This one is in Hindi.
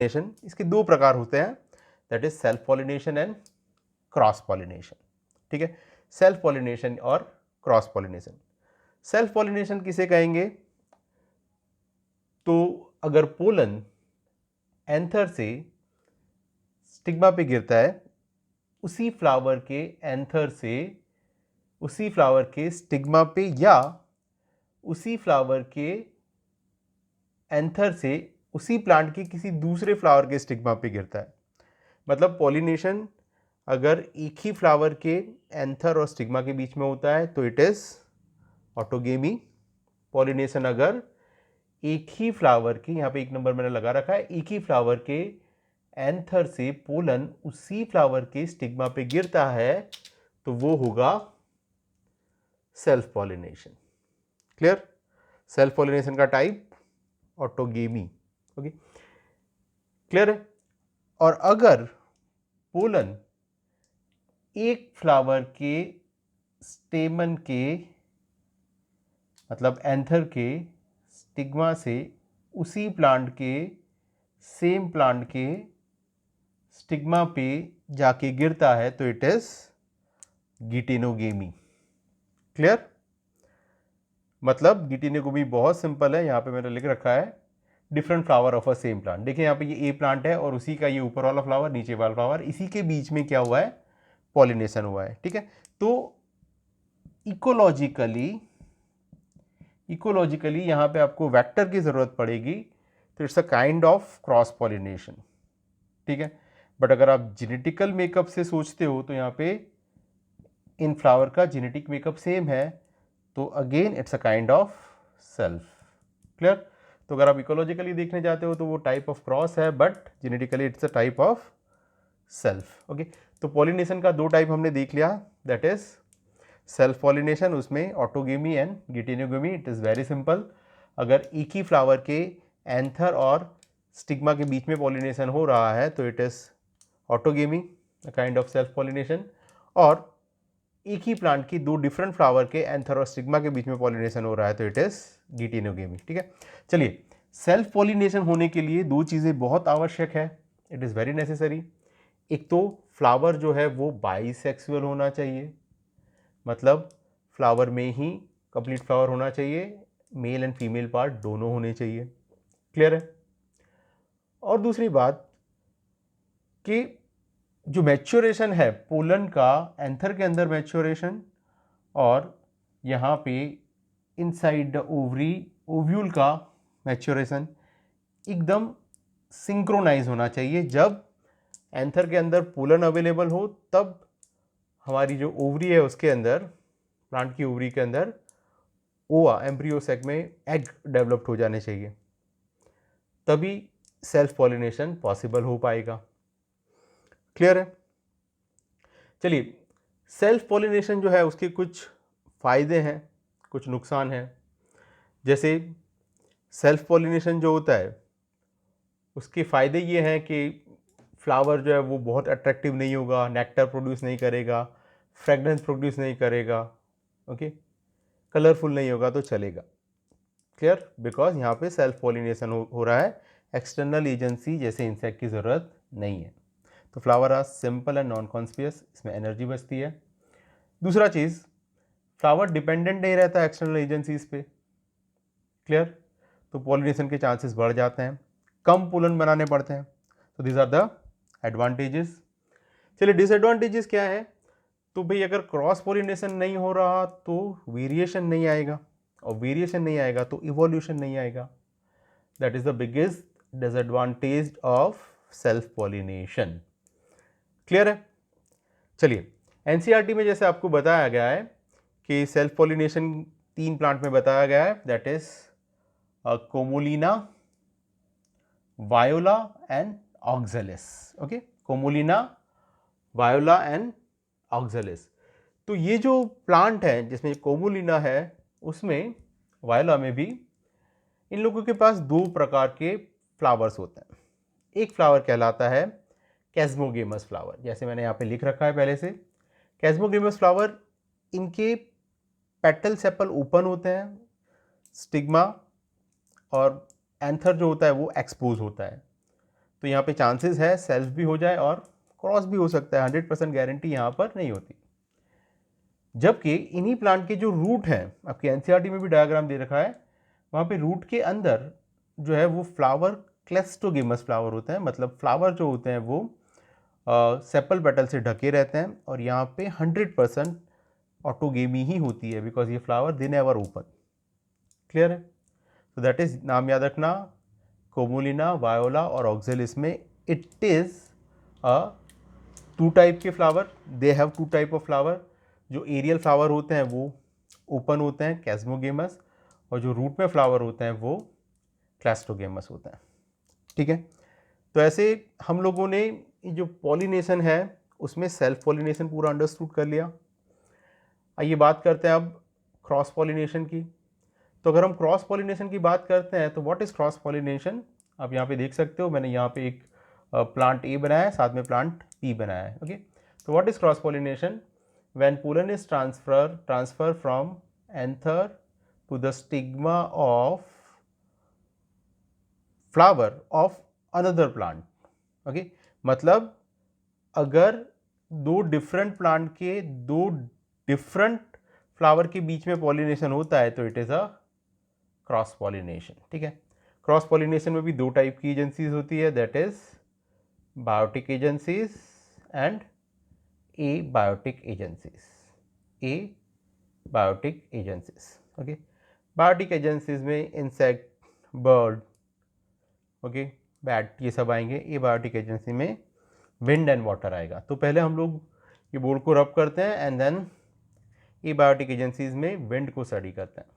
पॉलिनेशन, इसके दो प्रकार होते हैं, that is self pollination and cross pollination. ठीक है, सेल्फ पॉलिनेशन और क्रॉस पॉलिनेशन। सेल्फ पॉलिनेशन किसे कहेंगे? तो अगर पोलन एंथर से स्टिग्मा पे गिरता है, उसी फ्लावर के एंथर से उसी फ्लावर के स्टिग्मा पे या उसी फ्लावर के एंथर से उसी प्लांट के किसी दूसरे फ्लावर के स्टिग्मा पे गिरता है। मतलब पॉलिनेशन अगर एक ही फ्लावर के एंथर और स्टिग्मा के बीच में होता है तो इट इज ऑटोगेमी। पॉलिनेशन अगर एक ही फ्लावर के, यहां पे एक नंबर मैंने लगा रखा है, एक ही फ्लावर के एंथर से पोलन उसी फ्लावर के स्टिग्मा पे गिरता है तो वो होगा self pollination. Clear? Self pollination का टाइप ऑटोगेमी। ओके, क्लियर है? और अगर पोलन एक फ्लावर के स्टेमन के, मतलब एंथर के स्टिग्मा से उसी प्लांट के, सेम प्लांट के स्टिग्मा पे जाके गिरता है तो इट इज गिटेनोगेमी। क्लियर? मतलब गिटेनोगेमी बहुत सिंपल है, यहां पे मैंने लिख रखा है different flower of a same plant. देखिए यहाँ पे ये ए प्लांट है और उसी का ये ऊपर वाला फ्लावर, नीचे वाला फ्लावर, इसी के बीच में क्या हुआ है? पॉलिनेशन हुआ है। ठीक है, तो इकोलॉजिकली यहां पे आपको वेक्टर की जरूरत पड़ेगी, तो it's a kind of cross pollination. ठीक है, बट अगर आप जेनेटिकल मेकअप से सोचते हो तो यहाँ पे इन फ्लावर का जेनेटिक मेकअप सेम है, तो again it's a kind of self. Clear? तो अगर आप इकोलॉजिकली देखने जाते हो तो वो टाइप ऑफ क्रॉस है, but genetically it's a type of self. Okay, तो पॉलिनेशन का दो टाइप हमने देख लिया, दैट इज सेल्फ पॉलिनेशन, उसमें autogamy and geitonogamy. It is very simple, अगर एक ही फ्लावर के एंथर और स्टिग्मा के बीच में पॉलिनेशन हो रहा है तो it is autogamy, a kind of self pollination. और एक ही प्लांट की दो डिफरेंट फ्लावर के एंथर और स्टिग्मा के बीच में पॉलिनेशन हो रहा है तो इट इज गिटेनोगेमी। ठीक है, चलिए, सेल्फ पॉलिनेशन होने के लिए दो चीजें बहुत आवश्यक है, इट इज वेरी नेसेसरी। एक तो फ्लावर जो है वो बाइसेक्सुअल होना चाहिए, मतलब फ्लावर में ही कंप्लीट फ्लावर होना चाहिए, मेल एंड फीमेल पार्ट दोनों होने चाहिए। क्लियर है? और दूसरी बात कि जो मैच्योरेशन है पोलन का एंथर के अंदर मैच्योरेशन, और यहाँ पे इनसाइड द ओवरी ओव्यूल का मैच्योरेशन एकदम सिंक्रोनाइज होना चाहिए। जब एंथर के अंदर पोलन अवेलेबल हो तब हमारी जो ओवरी है उसके अंदर, प्लांट की ओवरी के अंदर ओवा, एम्ब्रियो सेक में एग डेवलप्ड हो जाने चाहिए, तभी सेल्फ पॉलिनेशन पॉसिबल हो पाएगा। क्लियर है? चलिए, सेल्फ पॉलिनेशन जो है उसके कुछ फायदे हैं, कुछ नुकसान हैं। जैसे सेल्फ पॉलिनेशन जो होता है उसके फायदे ये हैं कि फ्लावर जो है वो बहुत अट्रैक्टिव नहीं होगा, नेक्टर प्रोड्यूस नहीं करेगा, फ्रेगनेंस प्रोड्यूस नहीं करेगा, ओके, कलरफुल नहीं होगा तो चलेगा। क्लियर? बिकॉज यहाँ पे सेल्फ पॉलिनेशन हो रहा है, एक्सटर्नल एजेंसी जैसे इंसेक्ट की ज़रूरत नहीं है। तो flower are simple and non conspicuous, इसमें एनर्जी बचती है। दूसरा चीज़, फ्लावर डिपेंडेंट नहीं रहता एक्सटर्नल एजेंसीज पे। क्लियर? तो पॉलिनेशन के चांसेस बढ़ जाते हैं, कम पोलन बनाने पड़ते हैं। तो दीज आर द एडवांटेजेस। चलिए, डिसएडवांटेजेस क्या है? तो भाई अगर क्रॉस पॉलिनेशन नहीं हो रहा तो वेरिएशन नहीं आएगा, और वेरिएशन नहीं आएगा तो इवोल्यूशन नहीं आएगा। That is the biggest disadvantage of self pollination. Clear है? चलिए, एनसीईआरटी में जैसे आपको बताया गया है कि सेल्फ पॉलिनेशन 3 प्लांट में बताया गया है, that is Commelina, Viola and Oxalis. Okay, Commelina, Viola and Oxalis. तो ये जो प्लांट है जिसमें कोमोलिना है, उसमें, वायोला में भी, इन लोगों के पास दो प्रकार के फ्लावर्स होते हैं। एक फ्लावर कहलाता है कैस्मोगेमस फ्लावर, जैसे मैंने यहाँ पे लिख रखा है पहले से। कैस्मोगेमस फ्लावर, इनके पेटल सेपल ओपन होते हैं, स्टिग्मा और एंथर जो होता है वो एक्सपोज होता है। तो यहाँ पे चांसेस है सेल्फ भी हो जाए और क्रॉस भी हो सकता है, 100% गारंटी यहाँ पर नहीं होती। जबकि इन्हीं प्लांट के जो रूट हैं, आपके एनसीईआरटी में भी डायग्राम दे रखा है, वहाँ पे रूट के अंदर जो है वो फ्लावर क्लेस्टोगेमस फ्लावर होते हैं, मतलब फ्लावर जो होते हैं वो सेपल पेटल से ढके रहते हैं और यहाँ पे 100% ऑटोगेमी ही होती है, बिकॉज ये flower they never open. Clear है? तो दैट इज, नाम याद रखना, कोमोलिना, वायोला और ऑक्जेलिस में इट इज अ 2 टाइप के flower, they have 2 type of flower. जो एरियल फ्लावर होते हैं वो ओपन होते हैं, कैस्मोगेमस, और जो रूट में फ्लावर होते हैं वो क्लास्टोगेमस होते हैं। ठीक है, तो ऐसे हम लोगों ने जो पॉलिनेशन है उसमें सेल्फ पॉलिनेशन पूरा अंडरस्टूड कर लिया। आइए बात करते हैं अब क्रॉस पॉलिनेशन की। तो अगर हम क्रॉस पॉलिनेशन की बात करते हैं तो व्हाट इज क्रॉस पॉलिनेशन? आप यहाँ पे देख सकते हो, मैंने यहाँ पे एक प्लांट ए बनाया है, साथ में प्लांट बी बनाया है। ओके, तो what is cross pollination? When pollen is transfer from anther to the stigma of flower of another plant. Okay, मतलब अगर दो डिफरेंट प्लांट के दो डिफरेंट फ्लावर के बीच में पॉलिनेशन होता है तो it is a cross pollination. ठीक है, क्रॉस पॉलिनेशन में भी 2 टाइप की एजेंसीज होती है, that is biotic agencies and a biotic agencies. A biotic agencies. Okay, biotic agencies में इंसेक्ट, बर्ड, ओके, बैट, ये सब आएंगे। ए बायोटिक एजेंसी में विंड एंड वाटर आएगा। तो पहले हम लोग ये बोर्ड को रब करते हैं and then a biotic agencies में विंड को स्टडी करते हैं।